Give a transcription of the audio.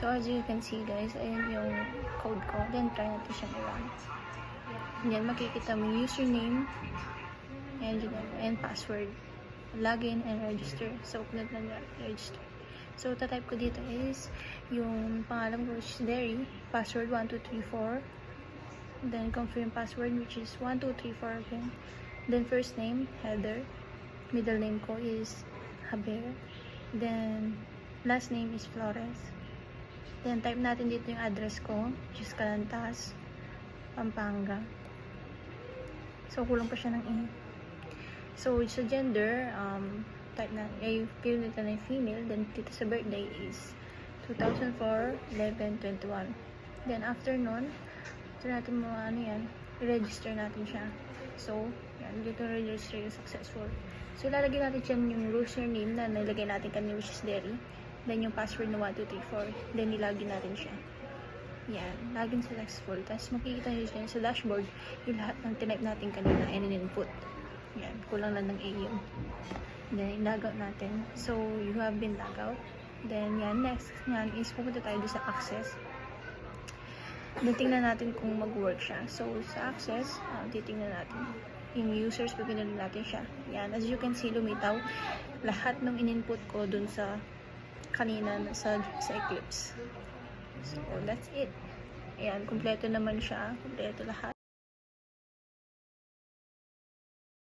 So as you can see guys, ayan yung code ko. Then try natin siyang i-run. Yan, makikita mo username and password. Login and register. So click na register. So tatype ko dito is yung pangalan ko, which is Derry. Password 1234. Then confirm password, which is 1234 again. Then first name, Heather. Middle name ko is Javier. Then last name is Flores. Then type natin dito yung address ko, which is Calantas, Pampanga. So kulang pa siya ng E. So sa gender, type na, fill nito na yung female. Then dito sa birthday is 2004, 11/21. Then after nun, ito natin mga ano yan, i-register natin siya. So yan, dito register yung successful. So lalagay natin dyan yung username na nilagay natin kanina, which is Derry. Then yung password na 1234. Then nilagin natin siya. Yan, login successful. Tapos makikita nyo dyan sa dashboard yung lahat ng tinype natin kanina and input. Yan, kulang lang ng A yun. Then log out natin. So you have been log out. Then yan, next yan is pupunta tayo sa access. Then tingnan natin kung mag-work siya. So sa access, titingnan natin yung users, pipindutin natin siya. Yan, as you can see, lumitaw lahat ng in-input ko dun sa kanina sa Eclipse. So that's it. Ayan, kumpleto naman siya. Kumpleto lahat.